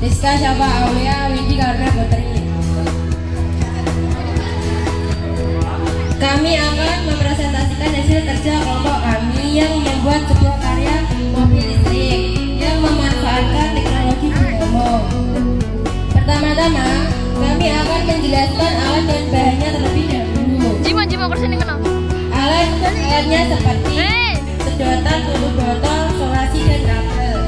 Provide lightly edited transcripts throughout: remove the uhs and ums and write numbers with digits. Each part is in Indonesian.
Rizka Syafa Aulia Windy Karna Putri. Kami akan mempresentasikan hasil kerja kelompok kami yang membuat sebuah karya mobil listrik yang memanfaatkan teknologi dinamo. Pertama-tama, kami akan menjelaskan alat dan bahannya terlebih dahulu. Alatnya seperti sedotan, tutup botol, solasi, dan kabel.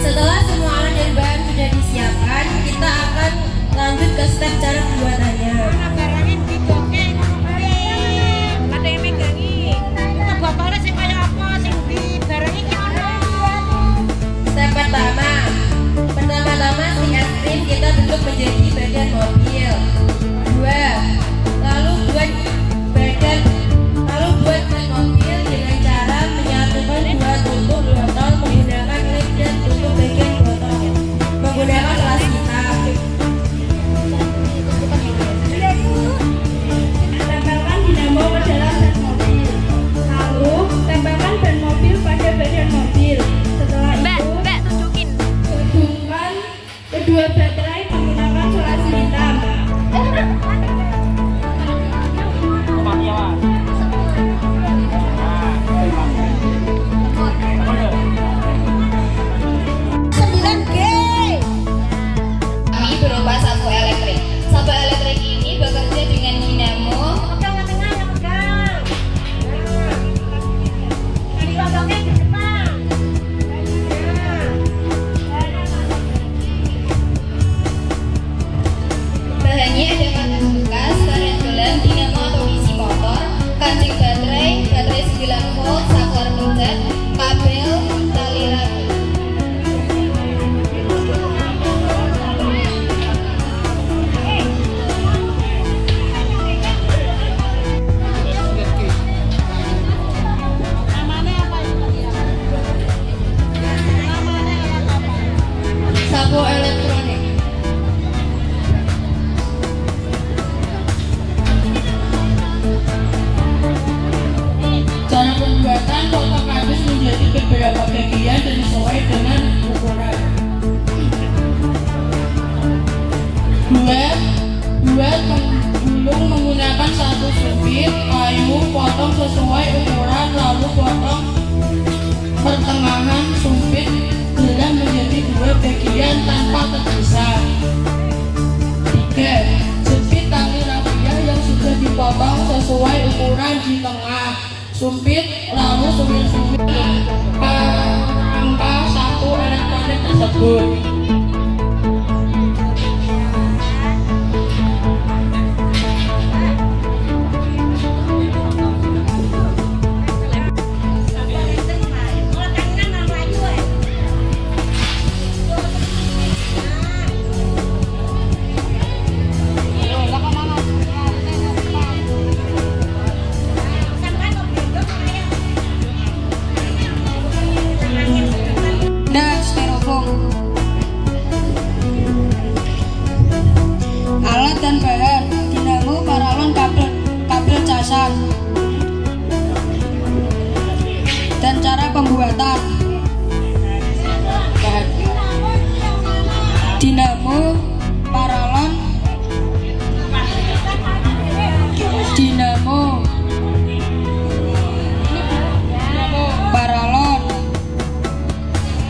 Setelah semua alat dan bahan sudah disiapkan, kita akan lanjut ke step cara pembuatannya. Step pertama si es krim kita bentuk menjadi badan mobil. Lalu buat ban mobil dengan cara menyatukan dua tutup botol menggunakan lem dan tutup bagian botol menggunakan kelas hitam. Tempelkan dinamo ke dalam ban mobil. Lalu tempelkan ban mobil pada badan mobil. Setelah itu hubungkan kedua baterai menggunakan solasi hitam. Berupa sapu elektrik. Sapu elektrik ini bekerja dengan dinamo. Bahannya ada karet bekas, karet gelang, dinamo atau DC motor, kancing baterai 9 volt, saklar pijat, kabel, tali rapi. Sapu elektronik. Cara pembuatan kotak kardus menjadi beberapa bagian dan sesuai dengan ukuran. Buat penggulung menggunakan satu sumpit kayu, potong sesuai ukuran, lalu potong pertengahan sumpit belah menjadi dua bagian tanpa terpisah. 3. Jepit tali rafia yang sudah dipotong sesuai ukuran di tengah sumpit, lalu sumir-sumir angka satu elektronik tersebut. Alat dan bahan: dinamo, paralon, kabel casan. Dan cara pembuatan: bahan dinamo, paralon,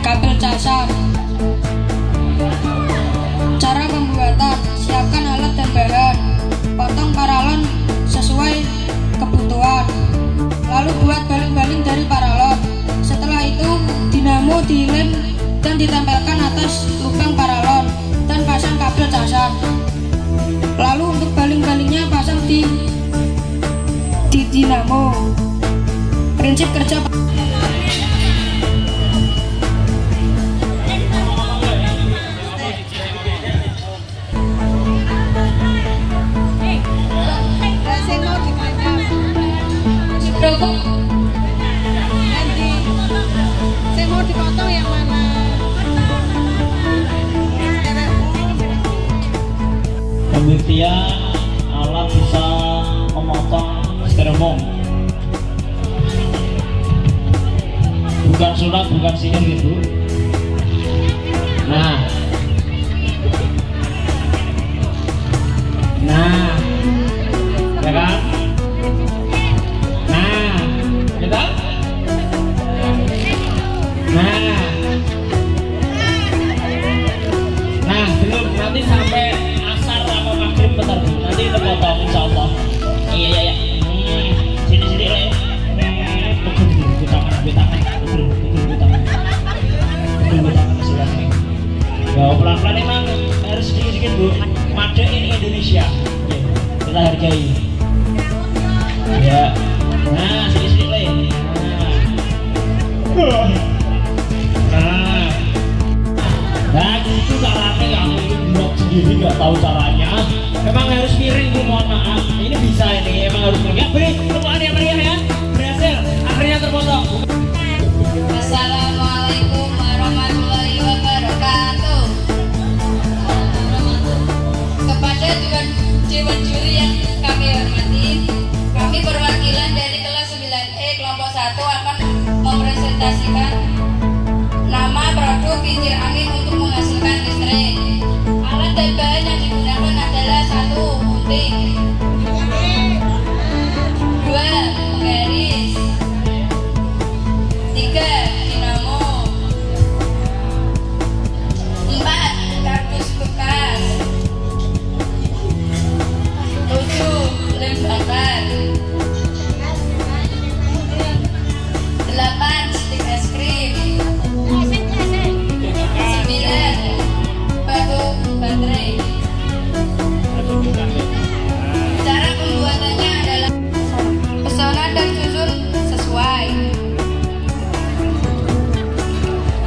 kabel casan. Cara pembuatan: siapkan alat dan bahan, potong paralon sesuai kebutuhan, lalu buat baling-baling dari paralon. Setelah itu dinamo dilem dan ditempelkan atas lubang paralon dan pasang kabel casan. Lalu untuk baling-balingnya pasang di dinamo. Prinsip kerja saya mau dipotong yang mana? Pembuktian alat bisa memotong styrofoam. Bukan sulap, bukan sihir gitu. Nah, Ya pelan-pelan emang harus sedikit-sedikit Bu. Made ini Indonesia. Ya, kita hargai. Ya. Nah, sedikit-sedikit lagi. Nah, itu caranya kamu itu blog sendiri nggak tahu caranya. Memang harus miring Bu, mohon maaf. Ini bisa ini, emang harus miring. Ya, beri tepukan yang meriah ya. Berhasil, akhirnya terpotong. Assalamualaikum warahmatullahi wabarakatuh. Kepada dewan juri yang kami hormati, kami perwakilan dari kelas 9E kelompok 1 akan mempresentasikan nama produk kincir angin untuk menghasilkan listrik. Alat dan bahan yang digunakan adalah 1. Gunting, 2. penggaris, 3. dinamo, 4. kardus bekas, 7. lem bakar, 8. stik es krim, 9. batu baterai. Cara pembuatannya adalah pesona dan susun sesuai.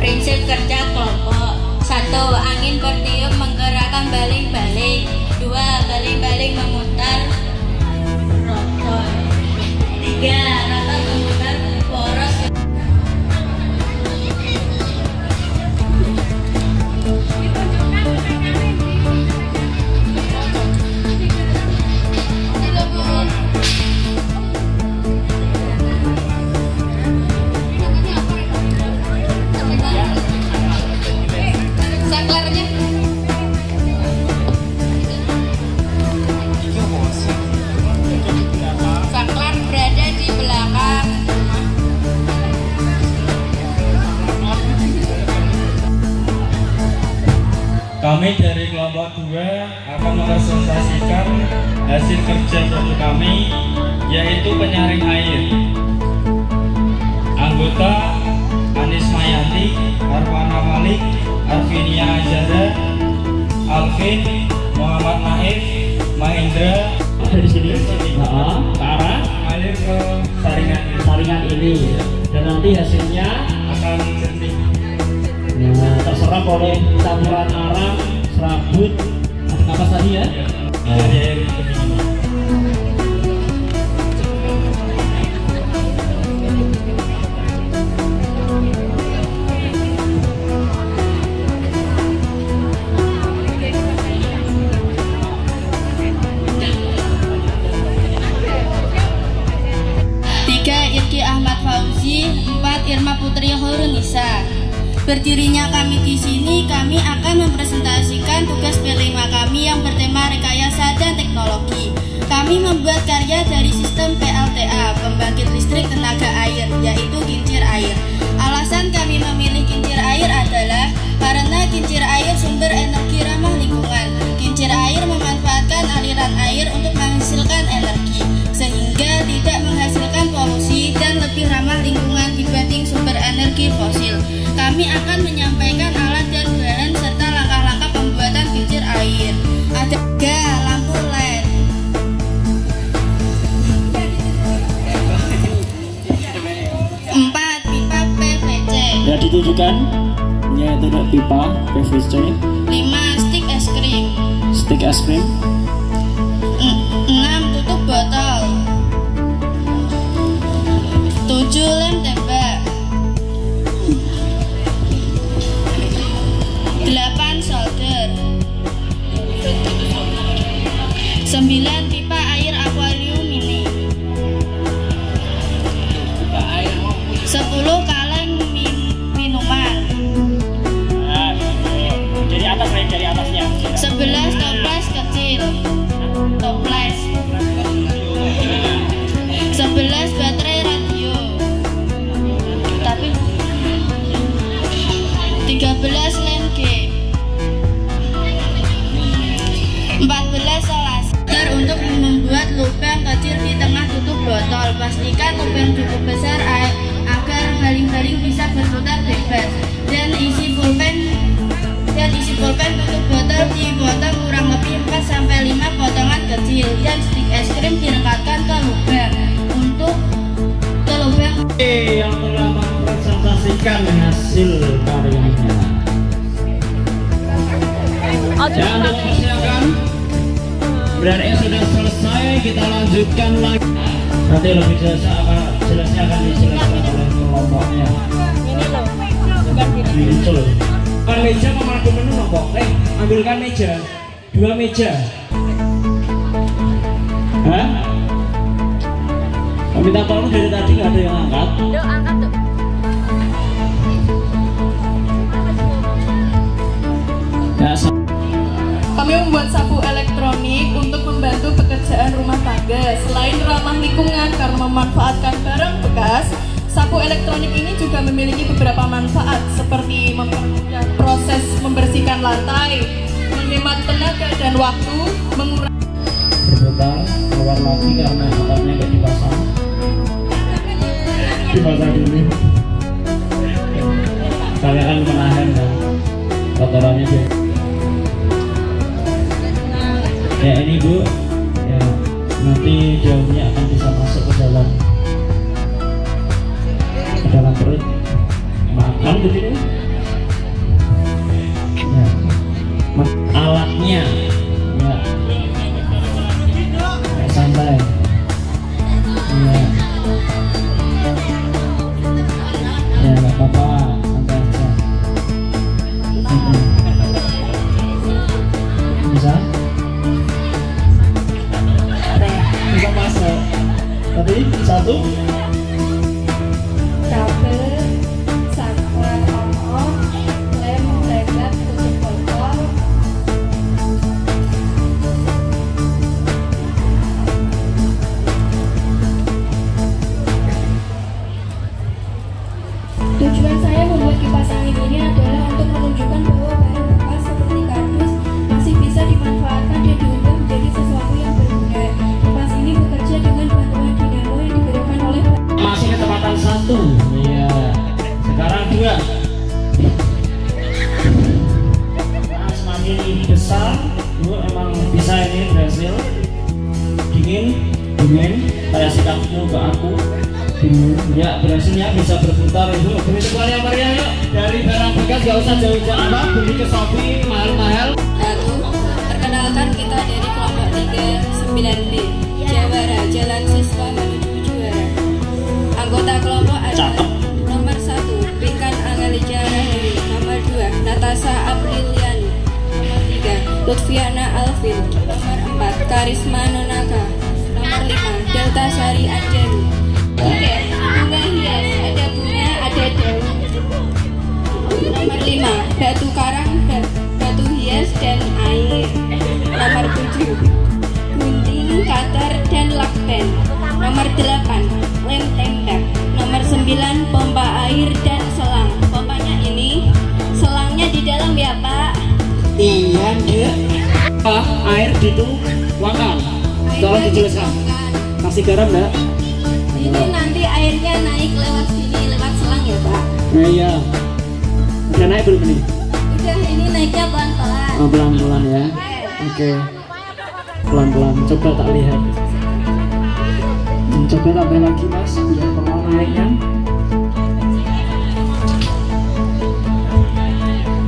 Prinsip kerja kelompok: 1. Angin bertiup menggerakkan baling-baling. 2. Baling-baling memutar rotor. 3. Rotor memutar poros. Saklarnya saklar berada di belakang. Kami dari kelompok 2 akan mempresentasikan hasil kerja produk kami, yaitu penyaring air. Anggota Anis Mayanti, Arwana Malik, Arvinia Azara, Alvin, Muhammad Naif, Mahendra. Dari sini, ke arah Air ke saringan ini, dan nanti hasilnya akan jernih. nah, terserap oleh campuran arang, serabut, apa tadi ya? Dari air pendingin. Irma Putri Horunisa. Berdirinya kami di sini, kami akan mempresentasikan tugas P5 kami yang bertema rekayasa dan teknologi. Kami membuat karya dari sistem PLTA, pembangkit listrik tenaga air, yaitu kincir air. Alasan kami memilih kincir air adalah karena kincir air sumber energi ramah lingkungan. Kincir air memanfaatkan aliran air untuk menghasilkan energi, sehingga tidak menghasilkan polusi dan lebih ramah lingkungan dibanding sumber energi fosil. Kami akan menyampaikan alat dan bahan serta langkah-langkah pembuatan kincir air. Ada 3 lampu LED, 4 pipa PVC, Ya ditujukan, yaitu pipa PVC, 5 stik es krim, stick es krim, 6 tutup botol, 7 lem tembak, 8 solder, 9 pipa air akuarium mini, 10 kaleng minuman, dari atas lain dari atasnya. 11 toples kecil, toples, 11 baterai radio, tapi 13 lem G, 14 solaser untuk membuat lubang kecil di tengah tutup botol. Pastikan lubang cukup besar agar baling-baling bisa berputar bebas, dan isi pulpen ekstrim direkatkan ke lubang untuk yang telah mempresentasikan hasil karyanya. Jangan mempersiapkan. Berarti sudah selesai, kita lanjutkan lagi. Nanti lebih jelasnya akan dijelaskan oleh kelompoknya. Ini loh, bukan gini. Muncul. Kan meja mau aku menu nopo? Ambilkan meja, 2 meja. Hah? Minta tolong dari tadi nggak ada yang angkat. Yuk angkat tuh. Ya, Kami membuat sapu elektronik untuk membantu pekerjaan rumah tangga. Selain ramah lingkungan karena memanfaatkan barang bekas, sapu elektronik ini juga memiliki beberapa manfaat seperti mempermudah proses membersihkan lantai, menghemat tenaga dan waktu, mengurangi berputar keluar lagi karena atapnya nggak dipasang. Dipasang dulu. Kalian kan menahan kan kotorannya deh. Ya ini Bu, ya nanti daunnya akan bisa masuk ke dalam perut, makan begitu. Ya, alatnya, ya, santai. Ya, ya nggak apa-apa, santai aja. Bisa? Bisa masuk. Tadi 1. kabel, saklar on-off, lem, legat, tutup botol. Tujuan saya membuat kipas angin ini adalah untuk menunjukkan bahwa barang bekas seperti kardus masih bisa dimanfaatkan dan diubah menjadi sesuatu yang berguna. Kipas ini bekerja dengan bantuan dinamo yang diberikan oleh Masih kecepatan 1. Iya. Sekarang 2. Nah, semakin besar, Bu emang bisa ini berhasil. Dingin. Kayak sikapmu ke aku. Ya berhasilnya bisa berputar Ibu. Begitu kalian meriah yuk. Dari barang bekas gak usah jauh-jauh apa. Beli ke Shopee mahal-mahal. Lalu, perkenalkan kita dari kelompok 39B, Jawara, Jalan Siswa menuju Juara. Anggota kelompok ada nomor 1, Pinkan Angelija Raheli, nomor 2, Natasha Apriliani, nomor 3, Lutfiana Alvin, nomor 4, Karisma Nonaka, nomor 5, Delta Sari Anjani. Oke, bunga hias, ada bunga, ada daun. Nomor 5, batu karang, batu hias dan air. Nomor 7, gunting, cutter dan lakban. Nomor 8, lem tembak. Nomor 9, pompa air dan selang. Pompanya ini, selangnya di dalam ya Pak. Iya Dek. Air dituangkan. Tolong dijelaskan. Kasih garam enggak? Ini nanti airnya naik lewat sini, lewat selang ya Pak. Nah, iya. Udah naik belum nih? Udah, ini naiknya pelan-pelan. Oh, pelan-pelan ya. Oke. Pelan-pelan. Coba tak lihat. Coba tambah lagi Mas, biar pelan naiknya.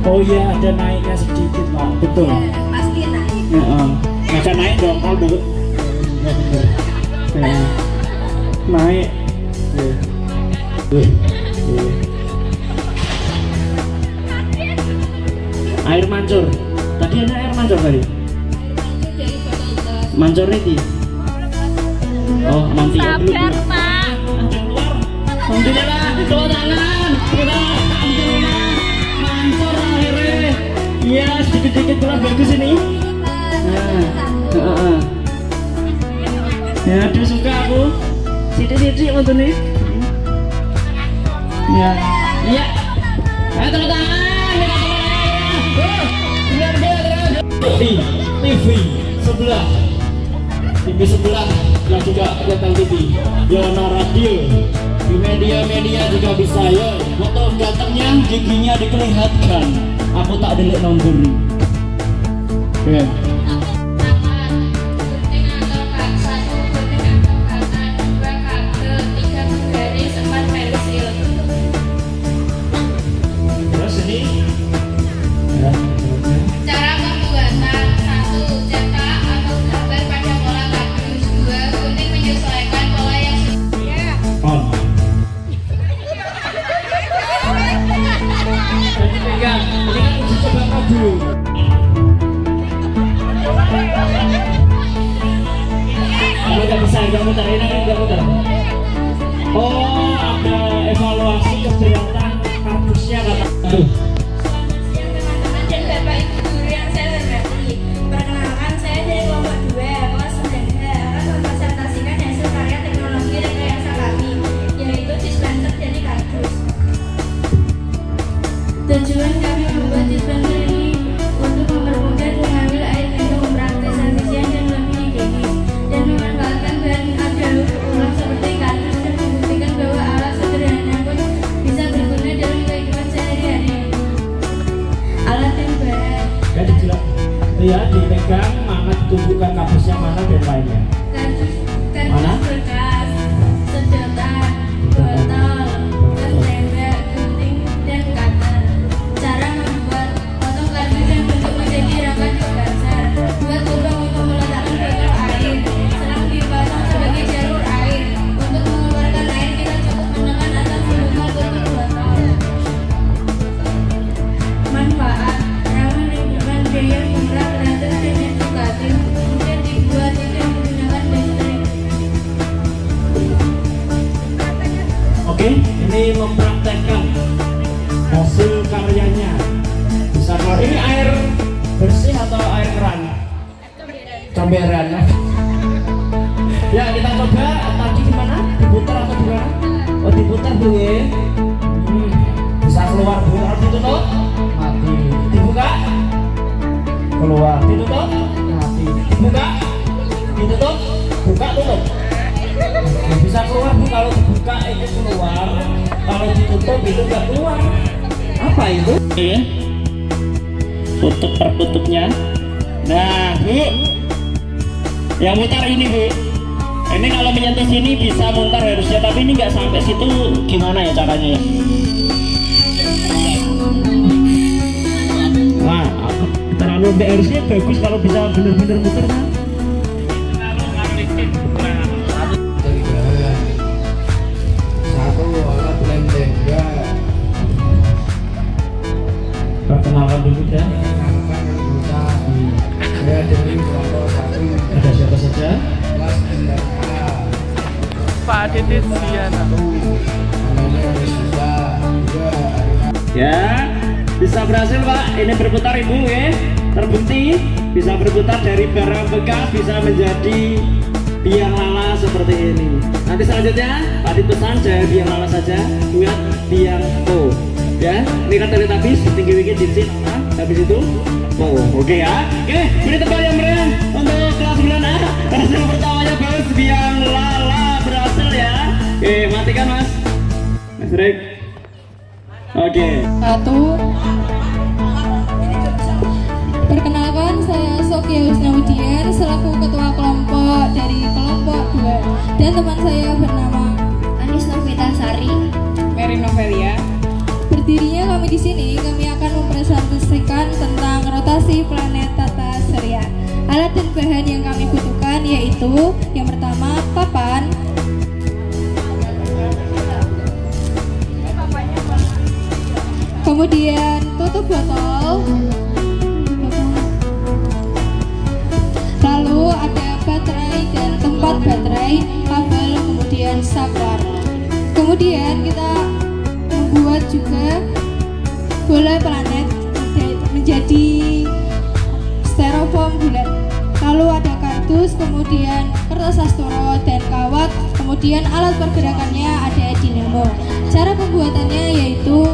Oh iya, ada naiknya sedikit Pak. Betul. Ya, pasti naik. Ya, ada naik dong kalau dulu. Naik. Air mancur. Tadi ada air mancur tadi. Dari botol gelas. Mancur ini. Oh, nanti ya dulu. Sabar Pak. Mancur keluar. Alhamdulillah, tepuk tangan. Alhamdulillah. Mancur akhirnya. Iya, sedikit-sedikit keluar bagus ini. Nah, ya, aduh suka aku. Sidik-sidik untuk nih. Ya, iya. Ayo tepuk tangan. TV sebelah, TV sebelah yang juga Ketel TV, Yono Radio, di media-media juga bisa. Yo, foto gantengnya, giginya dikelihatan. Aku tak delik nomor. ya. Cara pembuatan: 1. Cetak atau gambar pada pola kardus. 2. Gunting menyesuaikan pola yang On. Jadi pegang, ini kan uji coba dulu. Kalau nggak bisa, nggak muter, ini nggak muter. Oh, ada evaluasi keberatan kardusnya kata. Teman-teman dan Bapak Ibu guru yang saya hormati, perkenalkan saya dari kelompok 2 kelas 9H akan mempresentasikan hasil karya teknologi rekayasa kami, yaitu dispenser dari kardus. Tujuan kami membuat dispenser ini untuk mempermudah mengambil air minum, praktis, efisien dan lebih higienis, dan memanfaatkan bahan daur ulang seperti kardus, dan membuktikan bahwa alat sederhana pun bisa berguna dalam kehidupan sehari-hari. Alat dan bahan: Ya dijelas, ya dipegang mana ditunjukkan kardusnya mana dan lainnya. kardus Mana? bekas, sedotan, botol, tembak, gunting, dan cutter. Cara membuat: potong kardus yang bentuk menjadi rangka dispenser. Buat lubang untuk meletakkan botol air. Selang dipasang sebagai jalur air. Untuk mengeluarkan air kita cukup menekan atas volume tutup botol. Manfaat: ramah lingkungan, biaya murah, gratis, dan edukatif. Mudah dibuat dengan menggunakan listrik. Oke, ini mempraktekkan hasil karyanya. Bisa keluar. Ini air bersih atau air keran? Comberan. Ya, kita coba. Tadi gimana? Diputar atau gimana? Oh, diputar dulu ya. Bisa keluar dulu. Harus ditutup? Mati. Dibuka? Keluar. Ditutup? Mati. Dibuka? Ditutup? Buka, tutup. Bisa keluar Bu, kalau dibuka itu keluar, kalau ditutup itu nggak keluar. Apa itu? Ya, tutup tertutupnya. Nah Bu, yang mutar ini Bu. Ini kalau menyentuh sini bisa mutar harusnya, tapi ini nggak sampai situ. Gimana ya caranya ya? Nah, terlalu harusnya bagus kalau bisa benar-benar muter kan? Perkenalkan dulu ya. Saya dari kelompok 1. Ada siapa saja? Kelas 9A. Pak Titis Diana. Namanya Rizka. Ya, bisa berhasil Pak. Ini berputar Ibu ya. Terbukti bisa berputar dari barang bekas bisa menjadi biang lala seperti ini. Nanti selanjutnya Pak pesan jangan biang lala saja, buat biang po. Ya, ini kan Teletubbies tinggi wingit jinsit. Habis itu oke ya. Oke, beri tepuk yang meriah untuk kelas 9A. Hasil pertamanya bagus, biang lala berhasil ya. Oke, matikan Mas. Mas Rek. Oke. 1. Perkenalkan, saya Sokia Husnawudian selaku ketua kelompok dari kelompok 2, dan teman saya bernama Anis Novita Sari, Mary Novelia. Berdirinya kami di sini, kami akan mempresentasikan tentang rotasi planet Tata Surya. Alat dan bahan yang kami butuhkan yaitu yang pertama papan, kemudian tutup botol, lalu ada baterai dan tempat baterai, kabel, kemudian saklar. Kemudian kita membuat juga bola planet menjadi styrofoam bulat. Lalu ada kardus, kemudian kertas astoro dan kawat, kemudian alat pergerakannya ada dinamo. Cara pembuatannya yaitu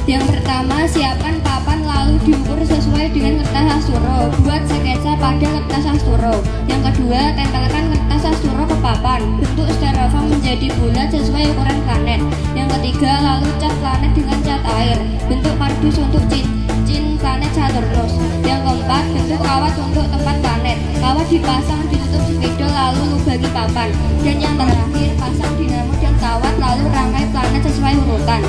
yang pertama, siapkan papan lalu diukur sesuai dengan kertas asturo. Buat sketsa pada kertas asturo. Yang kedua, tempelkan kertas asturo ke papan. Bentuk styrofoam menjadi bulat sesuai ukuran planet. Yang ketiga, lalu cat planet dengan cat air. Bentuk kardus untuk cincin planet Saturnus. Yang keempat, bentuk kawat untuk tempat planet. Kawat dipasang ditutup spidol lalu lubangi papan. Dan yang terakhir, pasang dinamo dan kawat lalu rangkai planet sesuai urutan.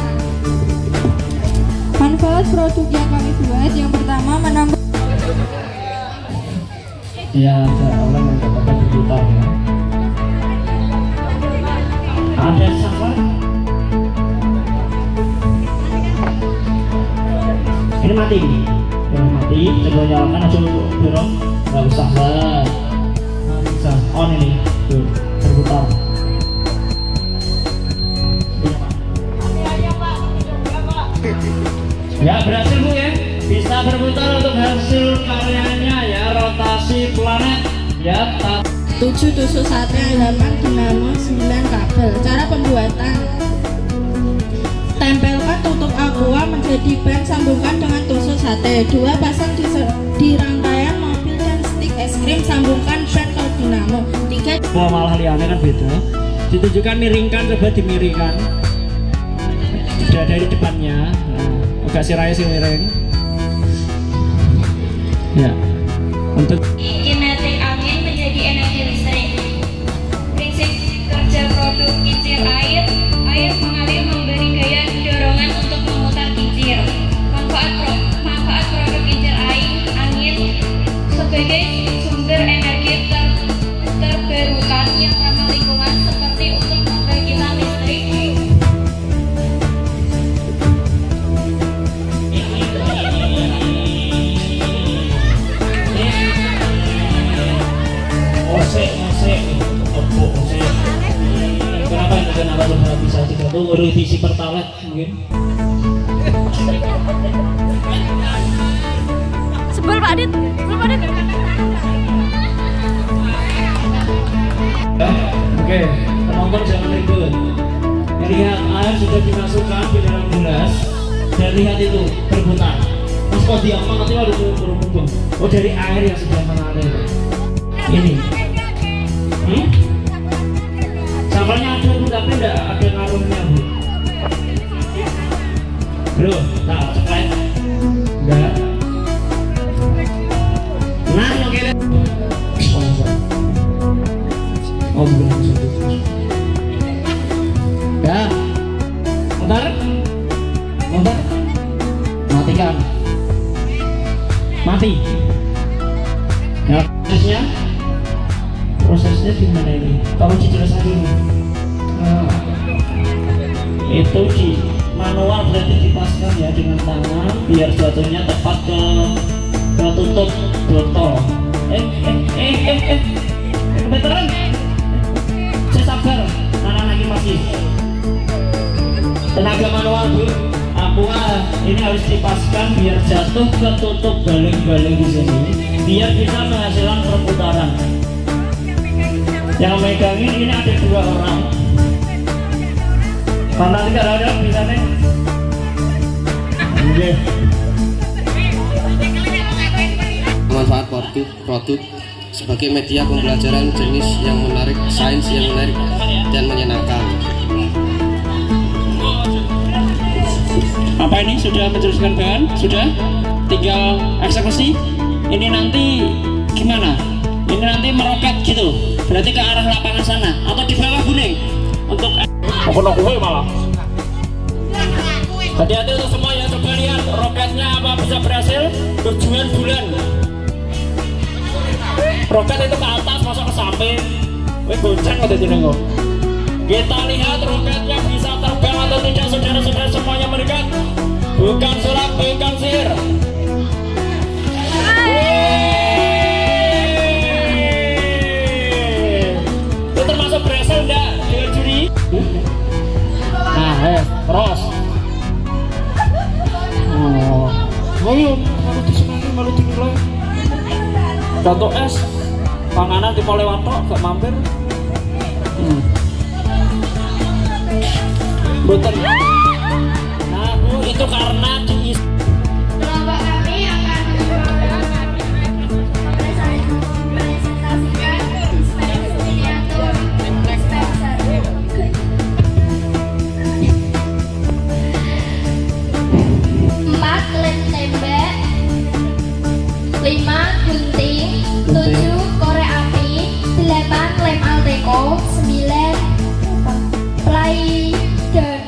Manfaat produk yang kami buat yang pertama menambah Ya, ada orang mendapatkan berputar ya. Ada sabar. Ini mati. Ini mati. Coba nyalakan aja dorong. Nggak usah lah. Nggak bisa. On ini. Tuh, berputar. Ya berhasil Bu ya. Bisa berputar untuk hasil karyanya ya, rotasi planet ya. 7 tusuk sate, 8 dinamo, 9 kabel. Cara pembuatan: tempelkan tutup aqua menjadi ban, sambungkan dengan tusuk sate. 2 pasang di rangkaian mobil dan stik es krim, sambungkan ban ke dinamo. 3 Wah, malah liane kan beda. Ditunjukkan miringkan, coba dimiringkan. Sudah dari depannya. Nah, agak sirahnya sih miring. Ya. Untuk kinetik angin menjadi energi listrik. Prinsip kerja produk kincir air mengalir memberi gaya dorongan untuk memutar kincir. Manfaat produk kincir angin sebagai sumber energi terbarukan yang ramah lingkungan seperti untuk membangkitkan listrik. Kenapa bisa tidak tuh revisi pertalet mungkin? Sebel Pak Adit, Oke, penonton jangan ribut. Lihat air sudah dimasukkan di dalam gelas dan lihat itu berputar. Mas kok diaman nanti ada berhubung. Oh dari air yang sudah mengalir. Ini. Sampelnya ada Bu, tapi tidak ada ngaruhnya Bu. Bro, tak ceklek. Enggak. Nah, yang kira. Oh, bukan. Ya. Bentar. Matikan. Mati. Ya, prosesnya gimana ini? Kalau dijelaskan dulu. Itu di manual berarti dipaskan ya dengan tangan biar jatuhnya tepat ke tutup botol. Veteran, saya sabar. Anak lagi masih tenaga manual Bu. Aqua ini harus dipaskan biar jatuh ke tutup baling-baling di sini, biar bisa menghasilkan perputaran. Yang megangin ini ada 2 orang. Kalau nanti kalau ada bisa nih. Oke. Manfaat produk sebagai media pembelajaran jenis yang menarik, sains yang menarik dan menyenangkan. Apa ini sudah menjelaskan bahan? Sudah? Tinggal eksekusi. Ini nanti gimana? Ini nanti meroket gitu. Berarti ke arah lapangan sana atau di bawah kuning untuk aku malah. Hati-hati untuk semua ya, coba lihat roketnya apa bisa berhasil. Tujuan bulan. Roket itu ke atas masuk ke samping. Wih goncang atau tidak? Kita lihat roketnya bisa terbang atau tidak, saudara-saudara semuanya melihat. Bukan surat, bukan sihir. Itu termasuk berhasil enggak dengan juri? Nah, terus. Ayo, malu disenangi, malu dinilai. Contoh es, panganan di Polewato, gak mampir. Betul. Nah Bu, itu karena diisi. Kelompok kami akan presentasikan miniatur dispenser. 4 lem tembak, 5 gunting, 7 korek api, 8 lem Alteco, 9 play dan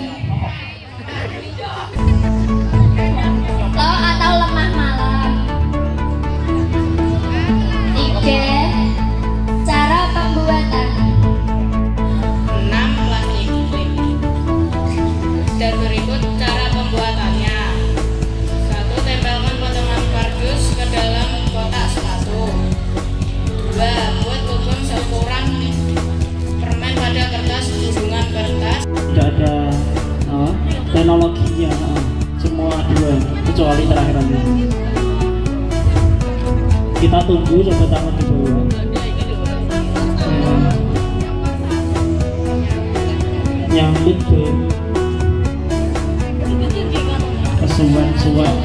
terakhir nanti. Kita tunggu coba tangan di bawah. Nyambut tuh kesuwan-suwan.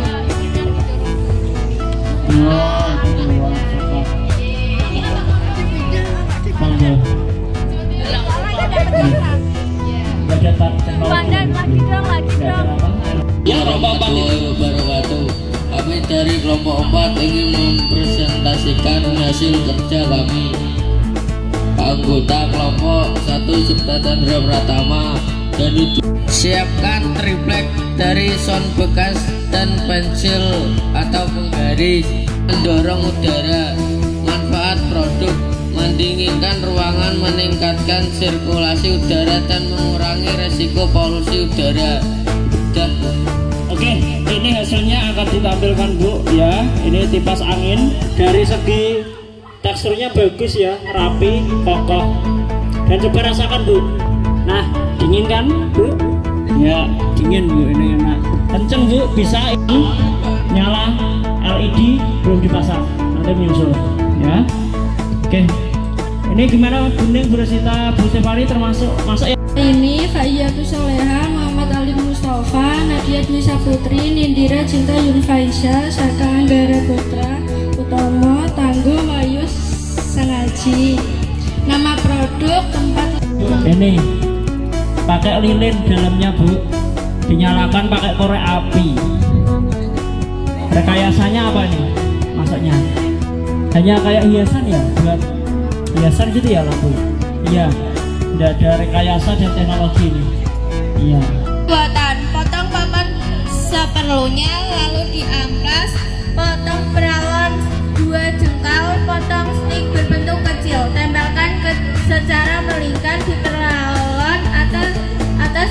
Kami dari kelompok 4 ingin mempresentasikan hasil kerja kami. Anggota kelompok 1 Cipta Chandra Pratama dan itu siapkan triplek dari sound bekas dan pensil atau penggaris, mendorong udara, manfaat produk, mendinginkan ruangan, meningkatkan sirkulasi udara dan mengurangi resiko polusi udara. Oke, ini hasilnya akan ditampilkan Bu ya. Ini kipas angin, dari segi teksturnya bagus ya, rapi, kokoh. Dan coba rasakan Bu. Nah, dingin kan Bu? Ya, dingin Bu, ini enak. Kenceng Bu, bisa ini nyala LED belum dipasang, nanti menyusul ya. Oke, ini gimana Bundeng, Bu Resita, Bu Stefani termasuk masak ya? Ini Faiyatu Soleha, Muhammad Ali Mustafa, Nadia Dwi Saputri, Nindira Cinta Yunfaisha, Saka Anggara Putra, Utomo, Tangguh, Wayus Sengaji. Nama produk, tempat. Ini pakai lilin dalamnya Bu, dinyalakan pakai korek api. Rekayasanya apa nih masaknya? Hanya kayak hiasan ya, buat hiasan gitu ya lampu. Iya, tidak ada rekayasa dan teknologi ini. Iya. Buatan, potong papan seperlunya, lalu diamplas, potong peralon 2 jengkal, potong stik berbentuk kecil, tempelkan secara melingkar di peralon atas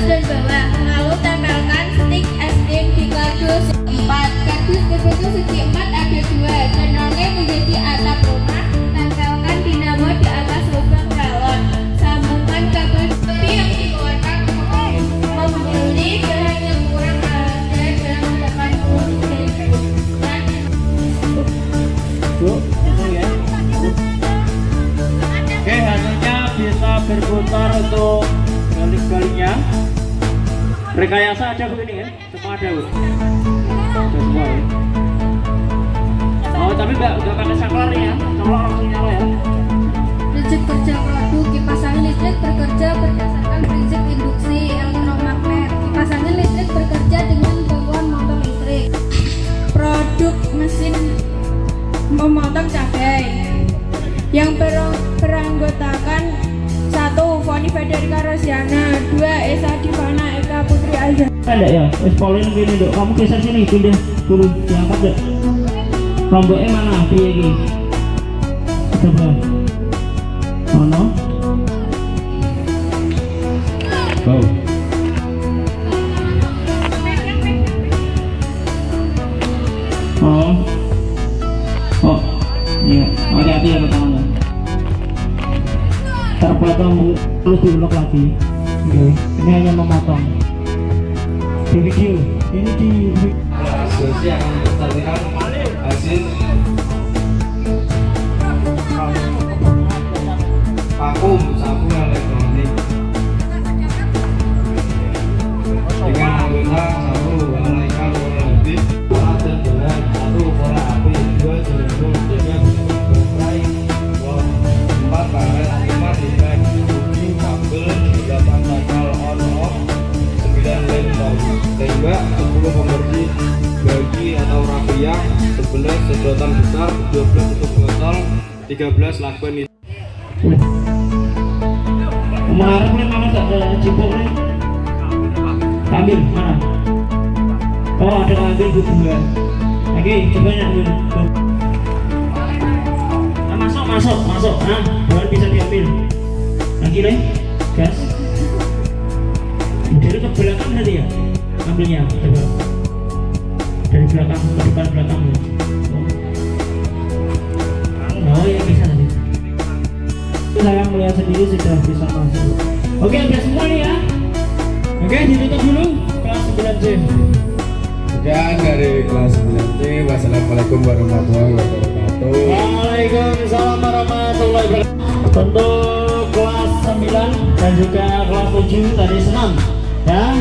dan bawah, lalu tempelkan stik SD di kardus 4. Kardus berbentuk segi 4 ada 2, channelnya menjadi atap rumah, tempelkan dinamo di atas lubang peralon, sambungkan kabel seperti yang dikeluarkan membeli bahan yang kurang ada dalam 80 cm. Bu, itu ya. Oke, hasilnya bisa berputar untuk balik-baliknya. Rekayasa ada Bu ini ya, semua ada Bu. Ada semua ya. Oh, tapi nggak pakai saklar ya, kalau langsung nyala ya. Prinsip kerja produk, kipas angin listrik bekerja berdasarkan prinsip induksi elektromagnet. Kipas angin listrik bekerja dengan bantuan motor listrik. Produk mesin memotong cabai yang beranggotakan 1. Foni Federica Rosiana, 2. Esa Divana Eka Putri Alza. Ada ya, Paulin gini Dok, kamu geser sini, pindah dulu, diangkat Dok. Lomboknya mana? Piye iki? Coba. Ono. Wow. Oh, iya, hati-hati ya pertama. Terpotong perlu diulek lagi. Oke, ini hanya memotong. Di video, ini di Asosiasi akan mempresentasikan hasil vakum sapu elektronik dengan anggota 1 menaikkan warna lebih, 4 dan bahan, 1 korek api, 2 jelembung, 3 baterai, 4 karet, 5 dipek, 7 kabel, 8 takal on off, 9 lem tembak, 10 pembersih bagi atau rapiak, 11 sedotan besar, 12 tutup botol, 13 lakban itu. Mengarah nih mana tak ada cipok nih? Ambil mana? Oh ada ambil berdua. Oke coba ambil. Nah, masuk. Nah bahan bisa diambil. Lagi nih, gas. Dari ke belakang nanti ya, ambilnya coba. Dari belakang ke depan belakang. Oh ya bisa nanti. Saya melihat sendiri sudah bisa masuk. Oke, udah semua nih ya. Oke, ditutup dulu kelas 9C. Sekian dari kelas 9C. Wassalamualaikum warahmatullahi wabarakatuh. Waalaikumsalam warahmatullahi wabarakatuh. Untuk kelas 9 dan juga kelas 7 tadi senam ya.